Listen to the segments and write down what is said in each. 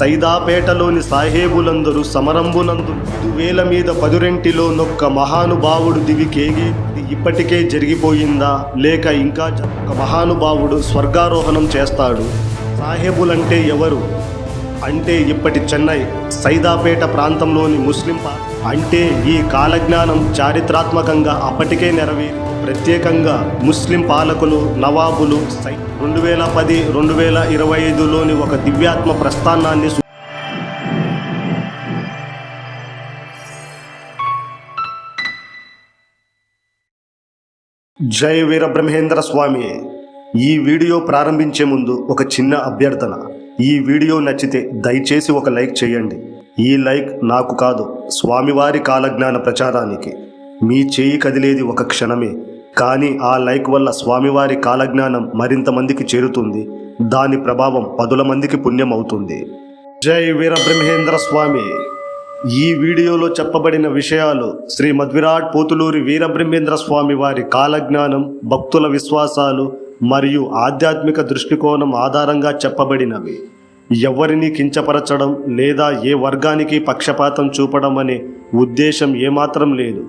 సైదాపేటలోని సాహేబులందరూ సమరంబునందు వేల మీద పదురెంటిలో నొక్క మహానుభావుడు దివికేగి ఇప్పటికే జరిగిపోయిందా లేక ఇంకా ఒక మహానుభావుడు స్వర్గారోహణం చేస్తాడు. సాహేబులంటే ఎవరు అంటే ఇప్పటి చెన్నై సైదాపేట ప్రాంతంలోని ముస్లిం అంటే ఈ కాలజ్ఞానం చారిత్రాత్మకంగా అప్పటికే నెరవేరి ప్రత్యేకంగా ముస్లిం పాలకులు నవాబులు 2010-2025లోని ఒక దివ్యాత్మ ప్రస్థానాన్ని జై వీరబ్రహ్మేంద్ర స్వామి. ఈ వీడియో ప్రారంభించే ముందు ఒక చిన్న అభ్యర్థన. ఈ వీడియో నచ్చితే దయచేసి ఒక లైక్ చేయండి. ఈ లైక్ నాకు కాదు, స్వామివారి కాలజ్ఞాన ప్రచారానికి. మీ చేయి కదిలేది ఒక క్షణమే, కానీ ఆ లైక్ వల్ల స్వామివారి కాలజ్ఞానం మరింత మందికి చేరుతుంది. దాని ప్రభావం పదుల మందికి పుణ్యం అవుతుంది. జై వీరబ్రహ్మేంద్ర స్వామి. ఈ వీడియోలో చెప్పబడిన విషయాలు శ్రీ మధ్విరాట్ పోతులూరి వీరబ్రహ్మేంద్ర స్వామి వారి కాలజ్ఞానం, భక్తుల విశ్వాసాలు మరియు ఆధ్యాత్మిక దృష్టికోణం ఆధారంగా చెప్పబడినవి. ఎవరిని కించపరచడం లేదా ఏ వర్గానికి పక్షపాతం చూపడం అనే ఉద్దేశం ఏమాత్రం లేదు.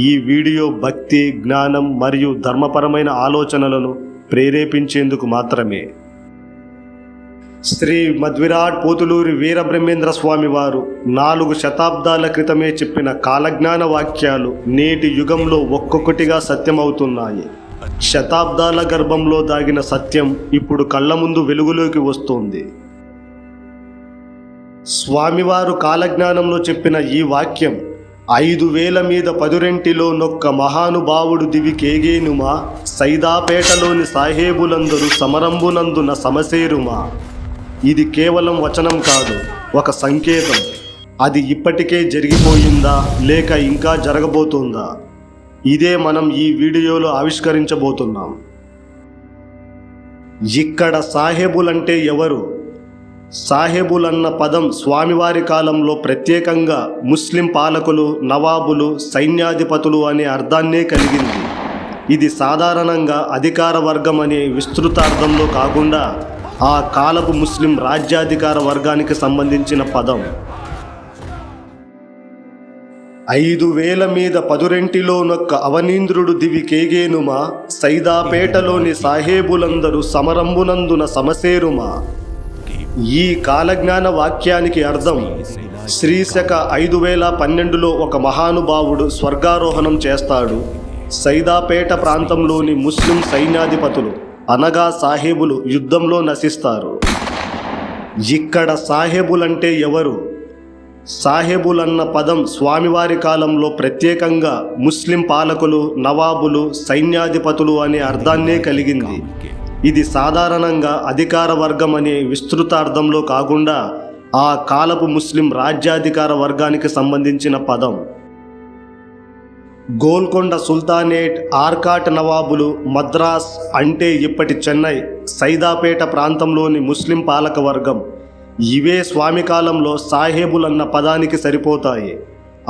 ఈ వీడియో భక్తి, జ్ఞానం మరియు ధర్మపరమైన ఆలోచనలను ప్రేరేపించేందుకు మాత్రమే. శ్రీ మధ్విరాట్ పోతులూరి వీరబ్రహ్మేంద్ర స్వామి వారు 4 శతాబ్దాల క్రితమే చెప్పిన కాలజ్ఞాన వాక్యాలు నేటి యుగంలో ఒక్కొక్కటిగా సత్యమవుతున్నాయి. శతాబ్దాల గర్భంలో దాగిన సత్యం ఇప్పుడు కళ్ళ ముందు వెలుగులోకి వస్తోంది. స్వామివారు కాలజ్ఞానంలో చెప్పిన ఈ వాక్యం 5000 మీద పదురెంటిలో నొక్క మహానుభావుడు దివికేగేనుమా, సైదాపేటలోని సాహేబులందరూ సమరంబునందున సమసేరుమా. ఇది కేవలం వచనం కాదు, ఒక సంకేతం. అది ఇప్పటికే జరిగిపోయిందా లేక ఇంకా జరగబోతుందా, ఇదే మనం ఈ వీడియోలో ఆవిష్కరించబోతున్నాం. ఇక్కడ సాహేబులంటే ఎవరు? సాహేబులన్న పదం స్వామివారి కాలంలో ప్రత్యేకంగా ముస్లిం పాలకులు, నవాబులు, సైన్యాధిపతులు అనే అర్థాన్నే కలిగింది. ఇది సాధారణంగా అధికార వర్గం అనే విస్తృత అర్థంలో కాకుండా ఆ కాలపు ముస్లిం రాజ్యాధికార వర్గానికి సంబంధించిన పదం. 5000 మీద పదురెంటిలో నొక్క అవనీంద్రుడు దివికేగేనుమా, సైదాపేటలోని సాహేబులందరూ సమరంబునందున సమసేరుమా. ఈ కాలజ్ఞాన వాక్యానికి అర్థం శ్రీశక 5012లో ఒక మహానుభావుడు స్వర్గారోహణం చేస్తాడు. సైదాపేట ప్రాంతంలోని ముస్లిం సైన్యాధిపతులు అనగా సాహేబులు యుద్ధంలో నశిస్తారు. ఇక్కడ సాహేబులంటే ఎవరు? సాహేబులన్న పదం స్వామివారి కాలంలో ప్రత్యేకంగా ముస్లిం పాలకులు, నవాబులు, సైన్యాధిపతులు అనే అర్థాన్నే కలిగింది. ఇది సాధారణంగా అధికార వర్గం అనే విస్తృత అర్థంలో కాకుండా ఆ కాలపు ముస్లిం రాజ్యాధికార వర్గానికి సంబంధించిన పదం. గోల్కొండ సుల్తానేట్, ఆర్కాట్ నవాబులు, మద్రాస్ అంటే ఇప్పటి చెన్నై, సైదాపేట ప్రాంతంలోని ముస్లిం పాలక వర్గం, ఇవే స్వామి కాలంలో సాహేబులన్న పదానికి సరిపోతాయి.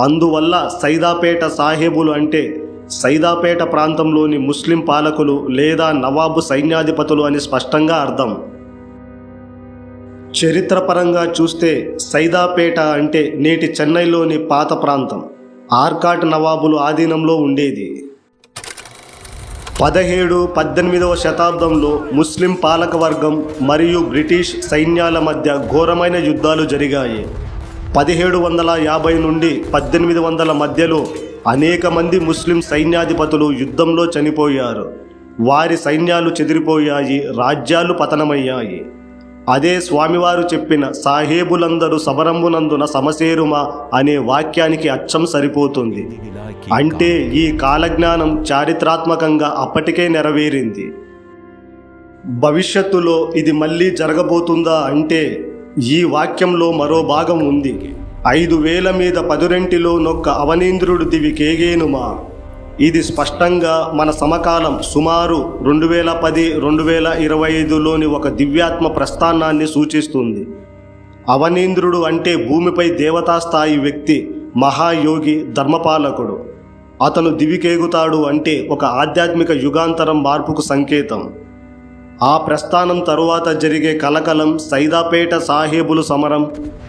అందువల్ల సైదాపేట సాహేబులు అంటే సైదాపేట ప్రాంతంలోని ముస్లిం పాలకులు లేదా నవాబు సైన్యాధిపతులు అని స్పష్టంగా అర్థం. చరిత్రపరంగా చూస్తే సైదాపేట అంటే నేటి చెన్నైలోని పాత ప్రాంతం, ఆర్కాట్ నవాబులు ఆధీనంలో ఉండేది. 17-18వ శతాబ్దంలో ముస్లిం పాలకవర్గం మరియు బ్రిటిష్ సైన్యాల మధ్య ఘోరమైన యుద్ధాలు జరిగాయి. 1750 నుండి 1800 మధ్యలో అనేక మంది ముస్లిం సైన్యాధిపతులు యుద్ధంలో చనిపోయారు. వారి సైన్యాలు చెదిరిపోయాయి, రాజ్యాలు పతనమయ్యాయి. అదే స్వామివారు చెప్పిన సాహేబులందరూ సమరంబునందున సమసేరుమా అనే వాక్యానికి అచ్చం సరిపోతుంది. అంటే ఈ కాలజ్ఞానం చారిత్రాత్మకంగా అప్పటికే నెరవేరింది. భవిష్యత్తులో ఇది మళ్ళీ జరగబోతుందా అంటే ఈ వాక్యంలో మరో భాగం ఉంది. 5000 మీద పదురెంటిలో నొక్క అవనీంద్రుడు దివికేగేనుమా. ఇది స్పష్టంగా మన సమకాలం సుమారు 2010-2025లోని ఒక దివ్యాత్మ ప్రస్థానాన్ని సూచిస్తుంది. అవనీంద్రుడు అంటే భూమిపై దేవతాస్థాయి వ్యక్తి, మహాయోగి, ధర్మపాలకుడు. అతను దివికేగుతాడు అంటే ఒక ఆధ్యాత్మిక యుగాంతరం మార్పుకు సంకేతం. ఆ ప్రస్థానం తరువాత జరిగే కలకలం సైదాపేట సాహేబులు సమరం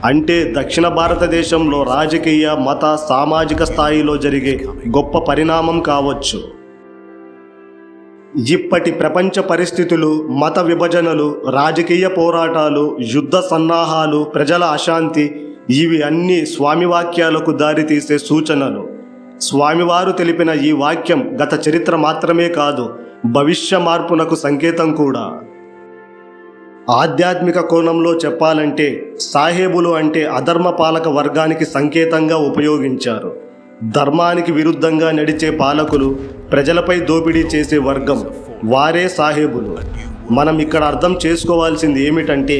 అంటే దక్షిణ భారతదేశంలో రాజకీయ మత సామాజిక స్థాయిలో జరిగే గొప్ప పరిణామం కావచ్చు. ఇప్పటి ప్రపంచ పరిస్థితులు, మత విభజనలు, రాజకీయ పోరాటాలు, యుద్ధ సన్నాహాలు, ప్రజల అశాంతి ఇవి అన్నీ స్వామివాక్యాలకు దారితీసే సూచనలు. స్వామివారు తెలిపిన ఈ వాక్యం గత చరిత్ర మాత్రమే కాదు, భవిష్య మార్పునకు సంకేతం కూడా. ఆధ్యాత్మిక కోణంలో చెప్పాలంటే సాహేబులు అంటే అధర్మ పాలక వర్గానికి సంకేతంగా ఉపయోగించారు. ధర్మానికి విరుద్ధంగా నడిచే పాలకులు, ప్రజలపై దోపిడీ చేసే వర్గం వారే సాహేబులు. మనం ఇక్కడ అర్థం చేసుకోవాల్సింది ఏమిటంటే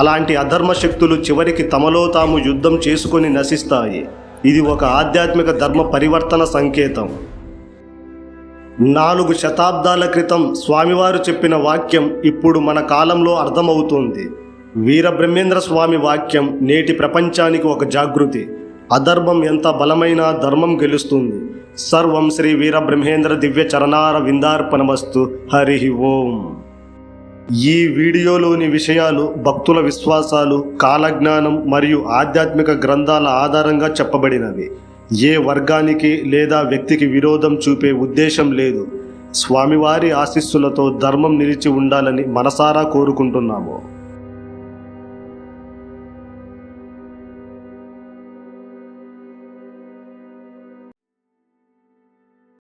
అలాంటి అధర్మ శక్తులు చివరికి తమలో తాము యుద్ధం చేసుకొని నశిస్తాయి. ఇది ఒక ఆధ్యాత్మిక ధర్మ పరివర్తన సంకేతం. 4 శతాబ్దాల క్రితం స్వామివారు చెప్పిన వాక్యం ఇప్పుడు మన కాలంలో అర్థమవుతుంది. వీరబ్రహ్మేంద్ర స్వామి వాక్యం నేటి ప్రపంచానికి ఒక జాగృతి. అధర్మం ఎంత బలమైనా ధర్మం గెలుస్తుంది. సర్వం శ్రీ వీరబ్రహ్మేంద్ర దివ్య చరణార విందార్పణమస్తు. హరి ఓం. ఈ వీడియోలోని విషయాలు భక్తుల విశ్వాసాలు, కాలజ్ఞానం మరియు ఆధ్యాత్మిక గ్రంథాల ఆధారంగా చెప్పబడినవి. ఏ వర్గానికి లేదా వ్యక్తికి విరోధం చూపే ఉద్దేశం లేదు. స్వామివారి ఆశీస్సులతో ధర్మం నిలిచి ఉండాలని మనసారా కోరుకుంటున్నాము.